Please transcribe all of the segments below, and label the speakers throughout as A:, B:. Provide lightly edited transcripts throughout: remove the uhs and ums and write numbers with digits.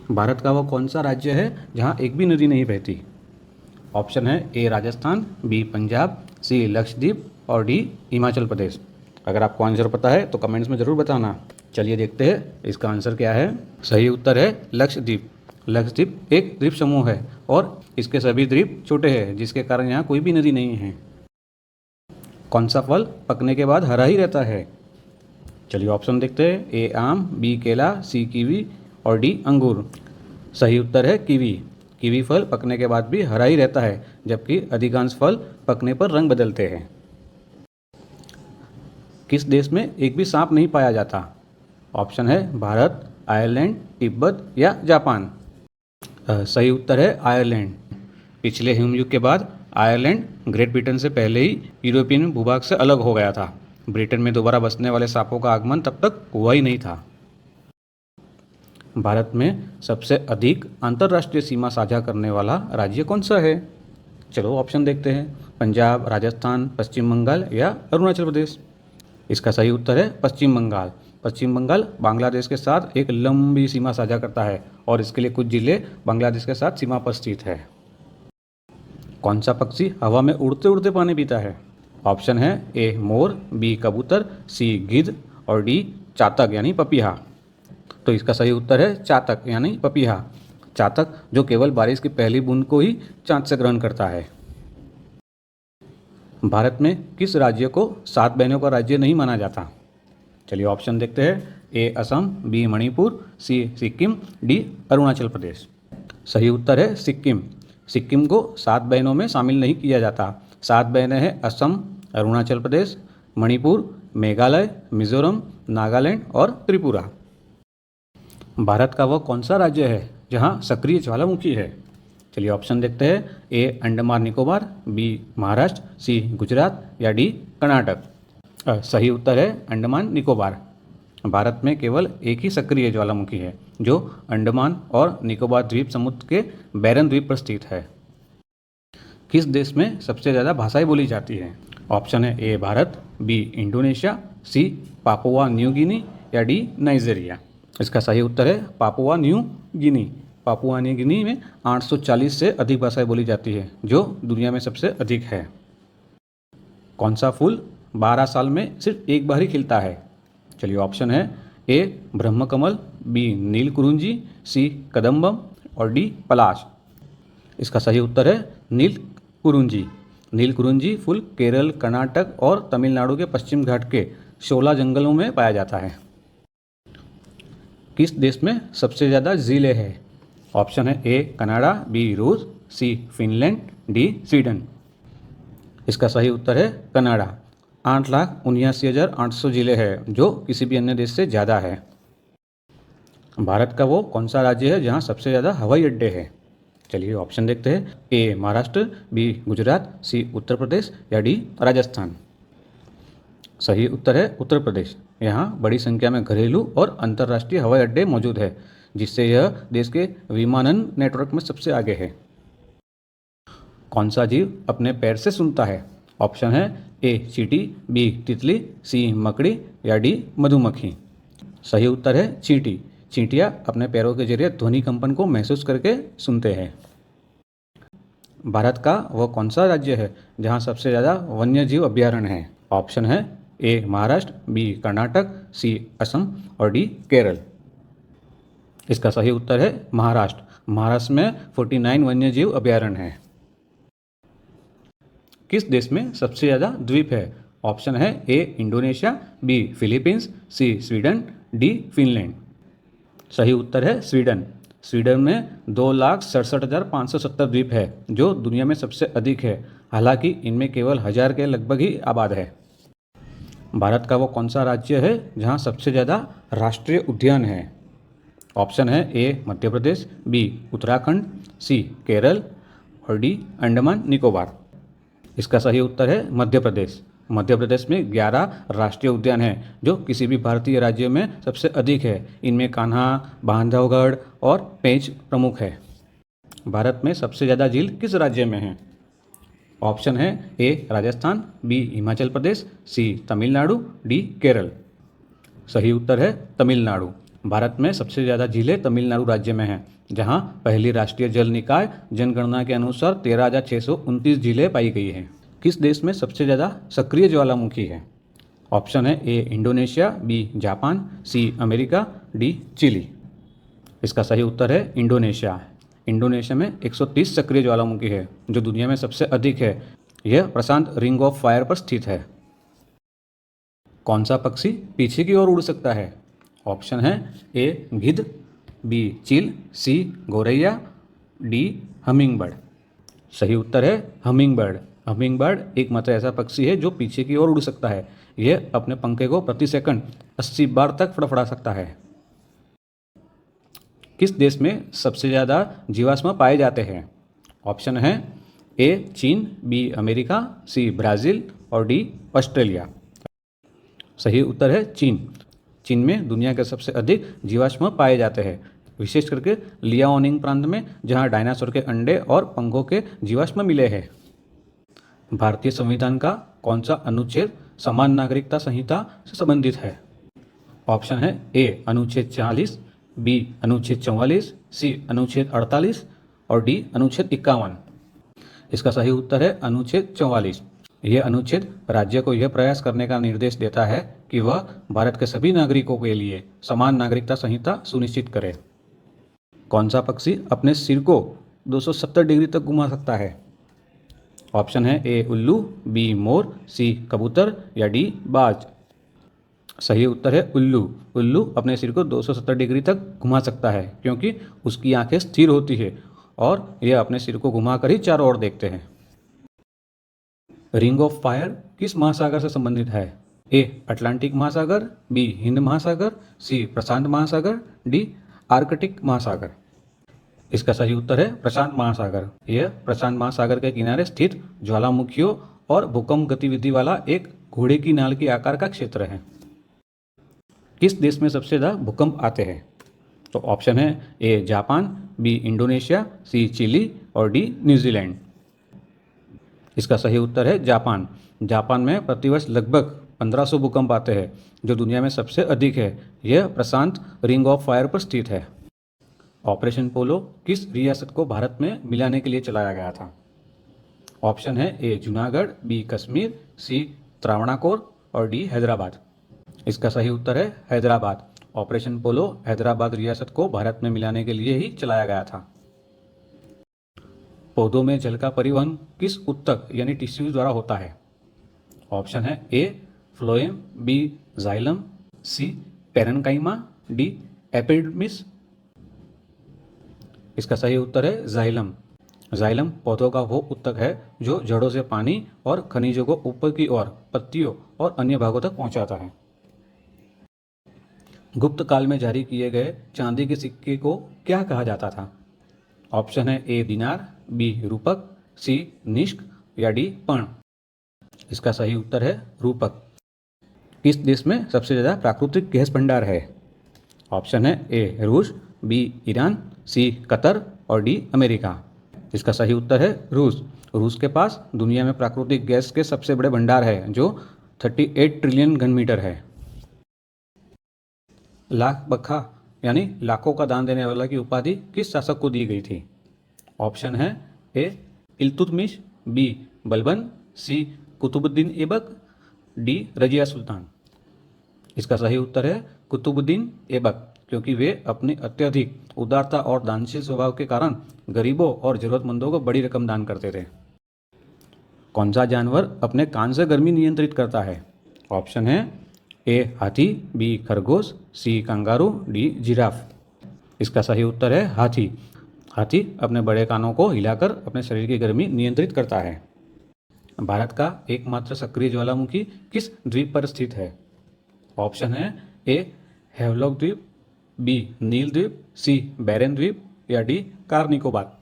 A: भारत का वो कौन सा राज्य है जहाँ एक भी नदी नहीं बहती? ऑप्शन है ए राजस्थान, बी पंजाब, सी लक्षद्वीप और डी हिमाचल प्रदेश। अगर आपको आंसर पता है तो कमेंट्स में ज़रूर बताना। चलिए देखते हैं इसका आंसर क्या है। सही उत्तर है लक्षद्वीप। लक्षद्वीप एक द्वीप समूह है और इसके सभी द्वीप छोटे हैं, जिसके कारण यहाँ कोई भी नदी नहीं है। कौन सा फल पकने के बाद हरा ही रहता है? चलिए ऑप्शन देखते हैं। ए आम, बी केला, सी कीवी और डी अंगूर। सही उत्तर है कीवी। कीवी फल पकने के बाद भी हरा ही रहता है, जबकि अधिकांश फल पकने पर रंग बदलते हैं। किस देश में एक भी सांप नहीं पाया जाता? ऑप्शन है भारत, आयरलैंड, तिब्बत या जापान। सही उत्तर है आयरलैंड। पिछले हिमयुग के बाद आयरलैंड ग्रेट ब्रिटेन से पहले ही यूरोपियन भूभाग से अलग हो गया था। ब्रिटेन में दोबारा बसने वाले सांपों का आगमन तब तक हुआ ही नहीं था। भारत में सबसे अधिक अंतर्राष्ट्रीय सीमा साझा करने वाला राज्य कौन सा है? चलो ऑप्शन देखते हैं। पंजाब, राजस्थान, पश्चिम बंगाल या अरुणाचल प्रदेश। इसका सही उत्तर है पश्चिम बंगाल। पश्चिम बंगाल बांग्लादेश के साथ एक लंबी सीमा साझा करता है और इसके लिए कुछ जिले बांग्लादेश के साथ सीमा पर स्थित है। कौन सा पक्षी हवा में उड़ते उड़ते पानी पीता है? ऑप्शन है ए मोर, बी कबूतर, सी गिद्ध और डी चातक यानी पपीहा। तो इसका सही उत्तर है चातक यानी पपीहा। चातक जो केवल बारिश की पहली बूंद को ही चाँद से ग्रहण करता है। भारत में किस राज्य को 7 बहनों का राज्य नहीं माना जाता? चलिए ऑप्शन देखते हैं। ए असम, बी मणिपुर, सी सिक्किम, डी अरुणाचल प्रदेश। सही उत्तर है सिक्किम। सिक्किम को 7 बहनों में शामिल नहीं किया जाता। 7 बहनें हैं असम, अरुणाचल प्रदेश, मणिपुर, मेघालय, मिजोरम, नागालैंड और त्रिपुरा। भारत का वह कौन सा राज्य है जहाँ सक्रिय ज्वालामुखी है? चलिए ऑप्शन देखते हैं। ए अंडमान निकोबार, बी महाराष्ट्र, सी गुजरात या डी कर्नाटक। सही उत्तर है अंडमान निकोबार। भारत में केवल एक ही सक्रिय ज्वालामुखी है जो अंडमान और निकोबार द्वीप समूह के बैरन द्वीप पर स्थित है। किस देश में सबसे ज़्यादा भाषाएं बोली जाती हैं? ऑप्शन है ए भारत, बी इंडोनेशिया, सी पापुआ न्यू गिनी या डी नाइजीरिया। इसका सही उत्तर है Papua New Guinea. Papua New Guinea में 840 से अधिक भाषाएं बोली जाती है, जो दुनिया में सबसे अधिक है। कौन सा फूल 12 साल में सिर्फ एक बार ही खिलता है? चलिए ऑप्शन है। ए ब्रह्मकमल, बी नीलकुरुंजी, सी कदम्बम और डी पलाश। इसका सही उत्तर है नीलकुरुंजी। नीलकुरुंजी फूल केरल, कर्नाटक और तमिलनाडु के पश्चिम घाट के शोला जंगलों में पाया जाता है। किस देश में सबसे ज़्यादा झीलें हैं? ऑप्शन है ए कनाडा, बी रूस, सी फिनलैंड, डी स्वीडन। इसका सही उत्तर है कनाडा। 8,79,800 जिले हैं, जो किसी भी अन्य देश से ज़्यादा है। भारत का वो कौन सा राज्य है जहाँ सबसे ज़्यादा हवाई अड्डे हैं? चलिए ऑप्शन देखते हैं। ए महाराष्ट्र, बी गुजरात, सी उत्तर प्रदेश या डी राजस्थान। सही उत्तर है उत्तर प्रदेश। यहाँ बड़ी संख्या में घरेलू और अंतर्राष्ट्रीय हवाई अड्डे मौजूद है, जिससे यह देश के विमानन नेटवर्क में सबसे आगे है। कौन सा जीव अपने पैर से सूंघता है? ऑप्शन है ए चींटी, बी तितली, सी मकड़ी या डी मधुमक्खी। सही उत्तर है चींटी। चींटियाँ अपने पैरों के जरिए ध्वनि कंपन को महसूस करके सुनते हैं। भारत का वह कौन सा राज्य है जहाँ सबसे ज़्यादा वन्य जीव अभ्यारण्य है? ऑप्शन है ए महाराष्ट्र, बी कर्नाटक, सी असम और डी केरल। इसका सही उत्तर है महाराष्ट्र। महाराष्ट्र में 49 वन्य जीव अभ्यारण्य हैं। किस देश में सबसे ज़्यादा द्वीप है? ऑप्शन है A Indonesia, B Philippines, C Sweden, D Finland. सही उत्तर है स्वीडन। स्वीडन में 2,67,570 द्वीप है, जो दुनिया में सबसे अधिक है। हालांकि इनमें केवल 1000 के लगभग ही आबाद है। भारत का वो कौन सा राज्य है जहाँ सबसे ज़्यादा राष्ट्रीय उद्यान है? ऑप्शन है ए मध्य प्रदेश, बी उत्तराखंड, सी केरल और डी अंडमान निकोबार। इसका सही उत्तर है मध्य प्रदेश। मध्य प्रदेश में 11 राष्ट्रीय उद्यान हैं, जो किसी भी भारतीय राज्य में सबसे अधिक है। इनमें कान्हा, बांधवगढ़ और पेंच प्रमुख है। भारत में सबसे ज़्यादा झील किस राज्य में है? ऑप्शन है ए राजस्थान, बी हिमाचल प्रदेश, सी तमिलनाडु, डी केरल। सही उत्तर है तमिलनाडु। भारत में सबसे ज़्यादा झीलें तमिलनाडु राज्य में हैं, जहां पहली राष्ट्रीय जल निकाय जनगणना के अनुसार 13,629 झीलें पाई गई हैं। किस देश में सबसे ज़्यादा सक्रिय ज्वालामुखी है? ऑप्शन है A Indonesia, B Japan, C America, D Chile. इसका सही उत्तर है इंडोनेशिया। इंडोनेशिया में 130 सक्रिय ज्वालामुखी है, जो दुनिया में सबसे अधिक है। यह प्रशांत रिंग ऑफ फायर पर स्थित है। कौन सा पक्षी पीछे की ओर उड़ सकता है? ऑप्शन है ए गिद्ध, बी चील, सी गौरैया, डी हमिंगबर्ड। सही उत्तर है हमिंगबर्ड। हमिंगबर्ड एकमात्र ऐसा पक्षी है जो पीछे की ओर उड़ सकता है। यह अपने पंखे को प्रति सेकंड 80 बार तक फड़फड़ा सकता है। किस देश में सबसे ज़्यादा जीवाश्म पाए जाते हैं? ऑप्शन है ए चीन, बी अमेरिका, सी ब्राज़ील और डी ऑस्ट्रेलिया। सही उत्तर है चीन। चीन में दुनिया के सबसे अधिक जीवाश्म पाए जाते हैं, विशेष करके लियाओनिंग प्रांत में, जहां डायनासोर के अंडे और पंखों के जीवाश्म मिले हैं। भारतीय संविधान का कौन सा अनुच्छेद समान नागरिकता संहिता से संबंधित है? ऑप्शन है ए अनुच्छेद 40, बी अनुच्छेद 44, सी अनुच्छेद 48 और डी अनुच्छेद 51। इसका सही उत्तर है अनुच्छेद 44। यह अनुच्छेद राज्य को यह प्रयास करने का निर्देश देता है कि वह भारत के सभी नागरिकों के लिए समान नागरिकता संहिता सुनिश्चित करे। कौन सा पक्षी अपने सिर को 270 डिग्री तक घुमा सकता है? ऑप्शन है ए उल्लू, बी मोर, सी कबूतर या डी बाज। सही उत्तर है उल्लू। उल्लू अपने सिर को 270 डिग्री तक घुमा सकता है, क्योंकि उसकी आंखें स्थिर होती है और यह अपने सिर को घुमाकर ही चारों ओर देखते हैं। रिंग ऑफ फायर किस महासागर से संबंधित है? ए अटलांटिक महासागर, बी हिंद महासागर, सी प्रशांत महासागर, डी आर्कटिक महासागर। इसका सही उत्तर है प्रशांत महासागर। यह प्रशांत महासागर के किनारे स्थित ज्वालामुखियों और भूकंप गतिविधि वाला एक घोड़े की नाल के आकार का क्षेत्र है। किस देश में सबसे ज़्यादा भूकंप आते हैं? तो ऑप्शन है A Japan, B Indonesia, C Chile और डी न्यूजीलैंड। इसका सही उत्तर है जापान। जापान में प्रतिवर्ष लगभग 1500 भूकंप आते हैं, जो दुनिया में सबसे अधिक है। यह प्रशांत रिंग ऑफ फायर पर स्थित है। ऑपरेशन पोलो किस रियासत को भारत में मिलाने के लिए चलाया गया था? ऑप्शन है ए जूनागढ़, बी कश्मीर, सी त्रावणाकोर और डी हैदराबाद। इसका सही उत्तर है हैदराबाद। ऑपरेशन पोलो हैदराबाद रियासत को भारत में मिलाने के लिए ही चलाया गया था। पौधों में जल का परिवहन किस ऊतक यानी टिश्यूज द्वारा होता है? ऑप्शन है ए फ्लोएम, बी जाइलम, सी पेरेन्काइमा, डी एपिडर्मिस। इसका सही उत्तर है जाइलम। जाइलम पौधों का वो ऊतक है जो जड़ों से पानी और खनिजों को ऊपर की ओर पत्तियों और अन्य भागों तक पहुंचाता है। गुप्त काल में जारी किए गए चांदी के सिक्के को क्या कहा जाता था? ऑप्शन है ए दिनार, बी रूपक, सी निष्क या डी पर्ण। इसका सही उत्तर है रूपक। किस देश में सबसे ज़्यादा प्राकृतिक गैस भंडार है? ऑप्शन है ए रूस, बी ईरान, सी कतर और डी अमेरिका। इसका सही उत्तर है रूस। रूस के पास दुनिया में प्राकृतिक गैस के सबसे बड़े भंडार है, जो 38 ट्रिलियन घन मीटर है। लाख बखा यानी लाखों का दान देने वाला की उपाधि किस शासक को दी गई थी? ऑप्शन है ए इल्तुतमिश, बी बलबन, सी कुतुबुद्दीन ऐबक, डी रजिया सुल्तान। इसका सही उत्तर है कुतुबुद्दीन ऐबक, क्योंकि वे अपनी अत्यधिक उदारता और दानशील स्वभाव के कारण गरीबों और जरूरतमंदों को बड़ी रकम दान करते थे। कौन सा जानवर अपने कान से गर्मी नियंत्रित करता है? ऑप्शन है ए हाथी, बी खरगोश, सी कंगारू, डी जिराफ। इसका सही उत्तर है हाथी। हाथी अपने बड़े कानों को हिलाकर अपने शरीर की गर्मी नियंत्रित करता है। भारत का एकमात्र सक्रिय ज्वालामुखी किस द्वीप पर स्थित है? ऑप्शन है ए हेवलॉक द्वीप, बी नील द्वीप, सी बैरन द्वीप या डी कार निकोबार।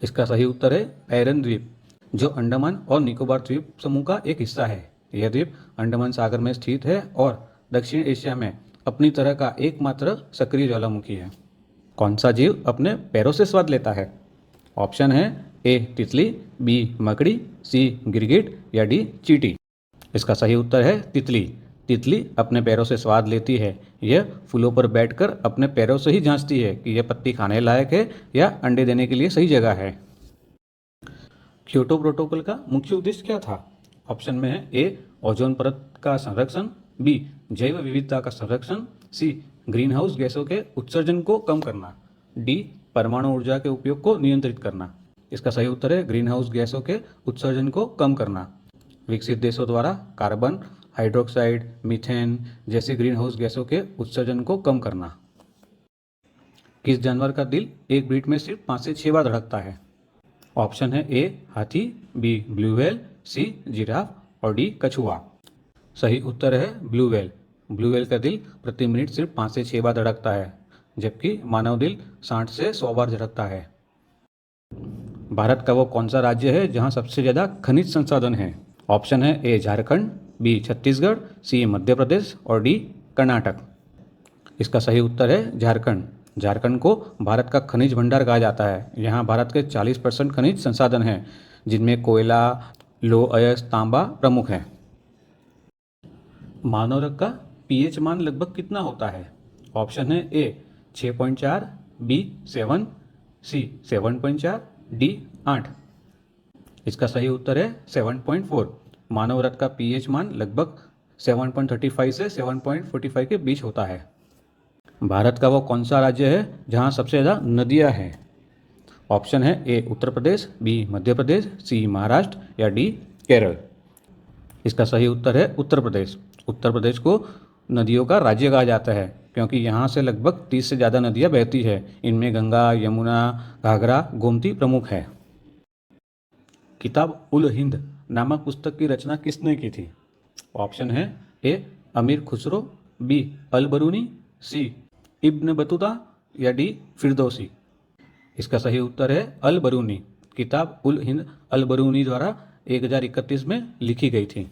A: इसका सही उत्तर है बैरन द्वीप, जो अंडमान और निकोबार द्वीप समूह का एक हिस्सा है। यह द्वीप अंडमान सागर में स्थित है और दक्षिण एशिया में अपनी तरह का एकमात्र सक्रिय ज्वालामुखी है। कौन सा जीव अपने पैरों से स्वाद लेता है? ऑप्शन है ए तितली, बी मकड़ी, सी गिरगिट या डी चींटी। इसका सही उत्तर है तितली। तितली अपने पैरों से स्वाद लेती है। यह फूलों पर बैठकर अपने पैरों से ही जांचती है कि यह पत्ती खाने लायक है या अंडे देने के लिए सही जगह है। क्योटो प्रोटोकॉल का मुख्य उद्देश्य क्या था? ऑप्शन में है ए ओजोन परत का संरक्षण, बी जैव विविधता का संरक्षण, सी ग्रीन हाउस गैसों के उत्सर्जन को कम करना, डी परमाणु ऊर्जा के उपयोग को नियंत्रित करना। इसका सही उत्तर है ग्रीन हाउस गैसों के उत्सर्जन को कम करना। विकसित देशों द्वारा कार्बन, हाइड्रोक्साइड, मीथेन जैसी ग्रीन हाउस गैसों के उत्सर्जन को कम करना। किस जानवर का दिल एक बीट में सिर्फ 5 से 6 बार धड़कता है? ऑप्शन है ए हाथी, B blue whale, C giraffe और डी कछुआ। सही उत्तर है ब्लू व्हेल। ब्लू व्हेल का दिल प्रति मिनट सिर्फ 5 से 6 बार धड़कता है, जबकि मानव दिल 60 से 100 बार धड़कता है। भारत का वो कौन सा राज्य है जहां सबसे ज़्यादा खनिज संसाधन है? ऑप्शन है ए झारखंड, बी छत्तीसगढ़, सी मध्य प्रदेश और डी कर्नाटक। इसका सही उत्तर है झारखंड। झारखंड को भारत का खनिज भंडार कहा जाता है। यहाँ भारत के 40% खनिज संसाधन हैं, जिनमें कोयला, लौह अयस्क, तांबा प्रमुख है। मानव रक्त का पीएच मान लगभग कितना होता है? ऑप्शन है ए 6.4, बी 7, सी 7.4, डी 8। इसका सही उत्तर है 7.4। मानव रक्त का पीएच मान लगभग 7.35 से 7.45 के बीच होता है। भारत का वो कौन सा राज्य है जहाँ सबसे ज़्यादा नदियाँ हैं? ऑप्शन है ए उत्तर प्रदेश, बी मध्य प्रदेश, सी महाराष्ट्र या डी केरल। इसका सही उत्तर है उत्तर प्रदेश। उत्तर प्रदेश को नदियों का राज्य कहा जाता है क्योंकि यहाँ से लगभग 30 से ज़्यादा नदियाँ बहती है। इनमें गंगा, यमुना, घाघरा, गोमती प्रमुख है। किताब उल हिंद नामक पुस्तक की रचना किसने की थी? ऑप्शन है ए अमीर खुसरो, बी अल बरूनी, सी इब्न बतूता या डी फिरदौसी। इसका सही उत्तर है अल बरूनी। किताब उल हिंद अल बरूनी द्वारा 1031 में लिखी गई थी।